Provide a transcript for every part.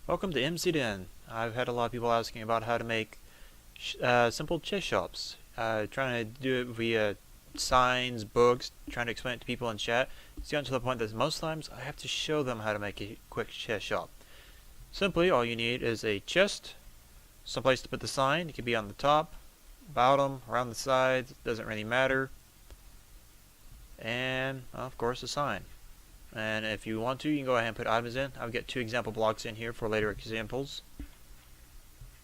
Welcome to MC Den. I've had a lot of people asking about how to make simple chest shops. Trying to do it via signs, books, trying to explain it to people in chat. It's gotten to the point that most times I have to show them how to make a quick chest shop. Simply, all you need is a chest, someplace to put the sign. It could be on the top, bottom, around the sides, doesn't really matter. And, of course, a sign. And if you want to, you can go ahead and put items in. I've got 2 example blocks in here for later examples.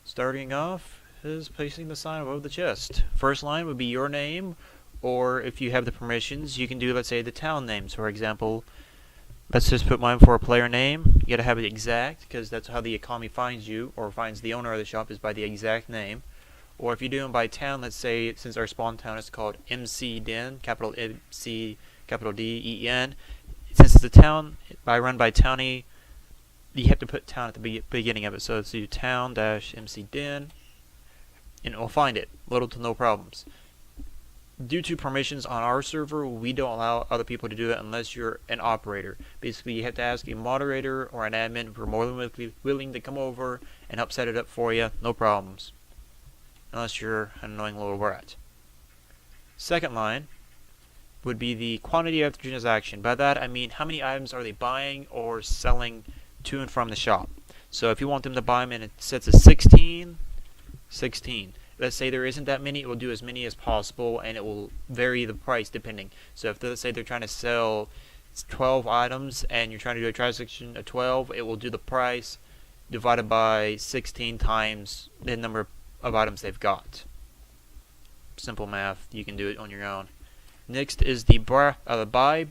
Starting off is placing the sign above the chest. First line would be your name, or if you have the permissions, you can do, let's say, the town names. For example, let's just put mine for a player name. You gotta have it exact, because that's how the economy finds you, or finds the owner of the shop, is by the exact name. Or if you do them by town, let's say, since our spawn town is called MC Den, capital MC, capital D-E-N, since it's a town run by townie, you have to put town at the beginning of it. So let's do town-MC Den, and it will find it. Little to no problems. Due to permissions on our server, we don't allow other people to do that unless you're an operator. Basically, you have to ask a moderator or an admin if we're more than willing to come over and help set it up for you. No problems. Unless you're an annoying little brat. Second line would be the quantity of the transaction. By that I mean how many items are they buying or selling to and from the shop. So if you want them to buy them and it sets a 16, let's say there isn't that many, it will do as many as possible, and it will vary the price depending. So if let's say they're trying to sell 12 items and you're trying to do a transaction of 12, it will do the price divided by 16 times the number of items they've got. Simple math, you can do it on your own. Next is the buy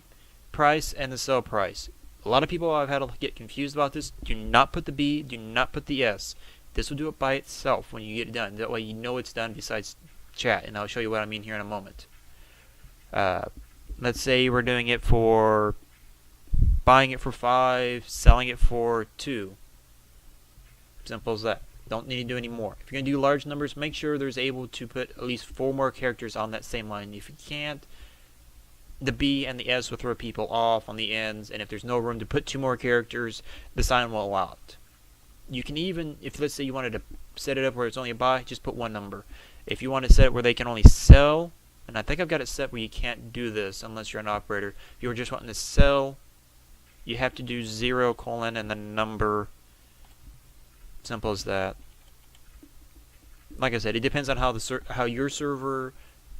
price and the sell price. A lot of people I've had to get confused about this. Do not put the B, do not put the S. This will do it by itself when you get it done. That way you know it's done besides chat, and I'll show you what I mean here in a moment. Let's say we're doing it for buying it for 5, selling it for 2. Simple as that. Don't need to do any more. If you're going to do large numbers, make sure there's able to put at least 4 more characters on that same line. If you can't, the B and the S will throw people off on the ends, and if there's no room to put 2 more characters, the sign will allow it. You can even, if let's say you wanted to set it up where it's only a buy, just put 1 number. If you want to set it where they can only sell, and I think I've got it set where you can't do this unless you're an operator. If you were just wanting to sell, you have to do 0, and the number. Simple as that. Like I said, it depends on how your server,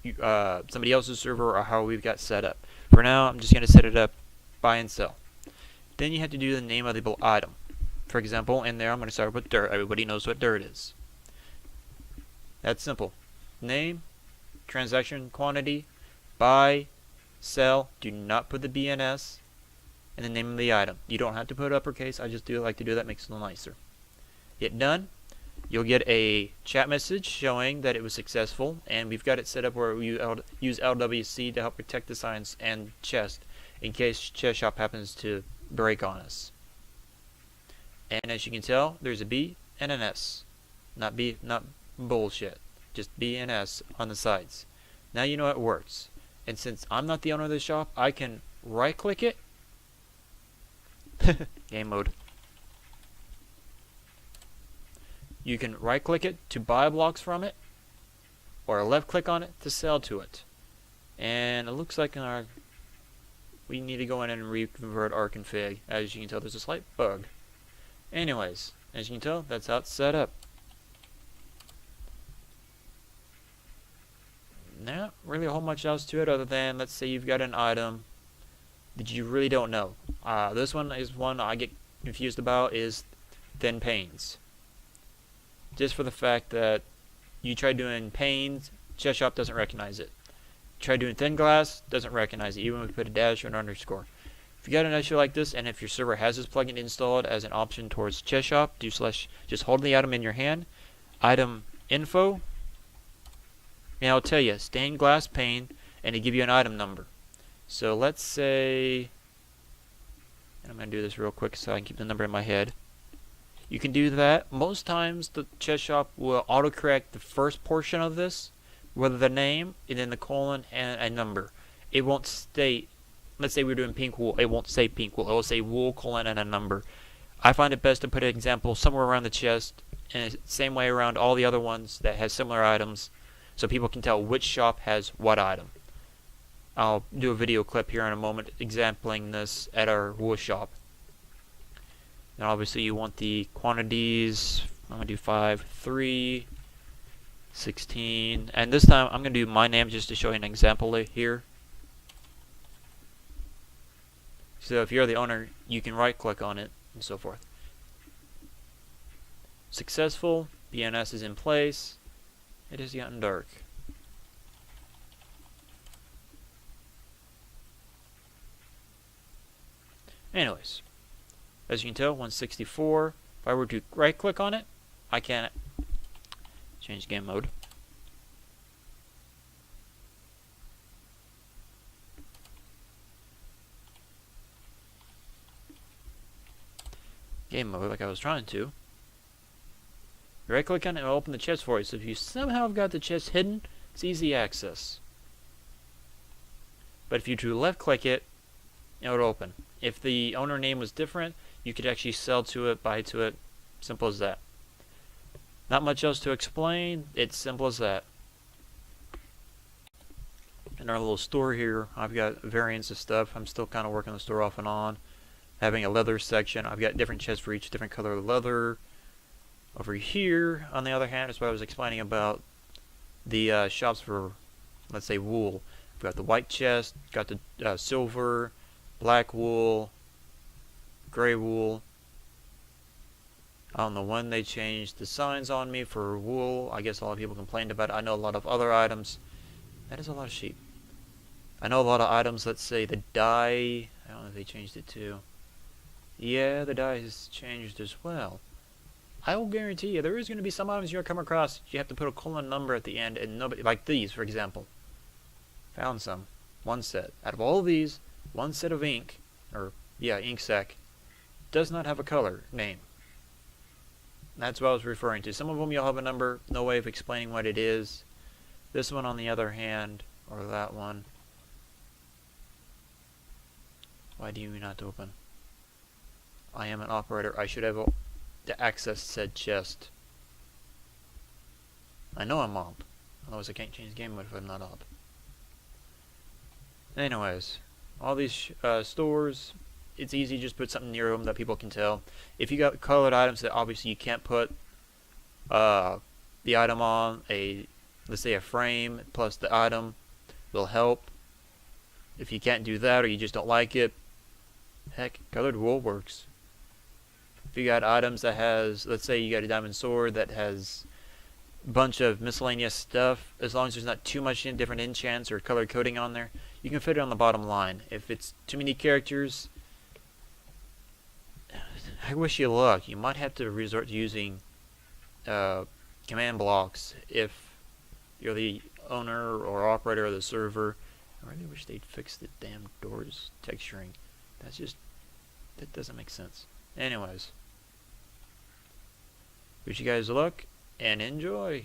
somebody else's server, or how we've got set up. For now, I'm just going to set it up buy and sell. Then you have to do the name of the item. For example, in there I'm going to start with dirt. Everybody knows what dirt is. That's simple. Name, transaction quantity, buy, sell. Do not put the B and S, and the name of the item. You don't have to put uppercase. I just like to do that. Makes it a little nicer. Hit done. You'll get a chat message showing that it was successful, and we've got it set up where we use LWC to help protect the signs and chest in case ChestShop happens to break on us. And as you can tell, there's a B and an S. Not bullshit. Just B and S on the sides. Now you know it works. And since I'm not the owner of the shop, I can right click it. Game mode. You can right click it to buy blocks from it, or left click on it to sell to it. And it looks like we need to go in and reconvert our config. As you can tell, there's a slight bug. Anyways, as you can tell, that's how it's set up. Not really a whole much else to it other than, let's say you've got an item that you really don't know. This one is one I get confused about, is thin panes. Just for the fact that you try doing panes, ChestShop doesn't recognize it. Try doing thin glass, doesn't recognize it, even if you put a dash or an underscore. If you got an issue like this, and if your server has this plugin installed as an option towards ChestShop, just hold the item in your hand, item info, and it'll tell you stained glass pane, and it'll give you an item number. So let's say, and I'm going to do this real quick so I can keep the number in my head. You can do that. Most times the ChestShop will autocorrect the first portion of this, whether the name and then the colon and a number. It won't state, let's say we're doing pink wool, it won't say pink wool, it will say wool colon and a number. I find it best to put an example somewhere around the chest, and the same way around all the other ones that has similar items, so people can tell which shop has what item. I'll do a video clip here in a moment exempling this at our wool shop. And obviously you want the quantities. I'm going to do 5, 3, 16, and this time I'm going to do my name just to show you an example here. So if you're the owner, you can right click on it and so forth. Successful, BNS is in place. It has gotten dark. Anyways, as you can tell, 164. If I were to right click on it, I can change game mode. Game mode like I was trying to. Right click on it and it'll open the chest for you. So if you somehow have got the chest hidden, it's easy access. But if you do left click it, it would open. If the owner name was different, you could actually sell to it, buy to it. Simple as that. Not much else to explain. It's simple as that. In our little store here, I've got variants of stuff. I'm still kind of working the store off and on. Having a leather section. I've got different chests for each different color of leather. Over here, on the other hand, is what I was explaining about the shops for, let's say, wool. We've got the white chest, got the silver, black wool, gray wool. On the one they changed the signs on me for wool. I guess a lot of people complained about it. I know a lot of other items. That is a lot of sheep. I know a lot of items, let's say the dye. I don't know if they changed it too. Yeah, the dye has changed as well. I will guarantee you there is going to be some items you'll come across you have to put a colon number at the end, and nobody, like these for example. Found some. One set. Out of all of these, one set of ink, or yeah, ink sac, does not have a color name. That's what I was referring to. Some of them you'll have a number, no way of explaining what it is. This one on the other hand, or that one. Why do you not open? I am an operator. I should have to access said chest. I know I'm up. Otherwise I can't change game mode if I'm not up. Anyways, all these stores, it's easy to just put something near them that people can tell. If you got colored items that obviously you can't put the item on, let's say a frame plus the item will help. If you can't do that or you just don't like it, heck, colored wool works. If you got items that has, let's say you got a diamond sword that has a bunch of miscellaneous stuff, as long as there's not too much different enchants or color coding on there, you can fit it on the bottom line. If it's too many characters, I wish you luck. You might have to resort to using command blocks if you're the owner or operator of the server. I really wish they'd fix the damn doors texturing. That doesn't make sense. Anyways, wish you guys luck and enjoy.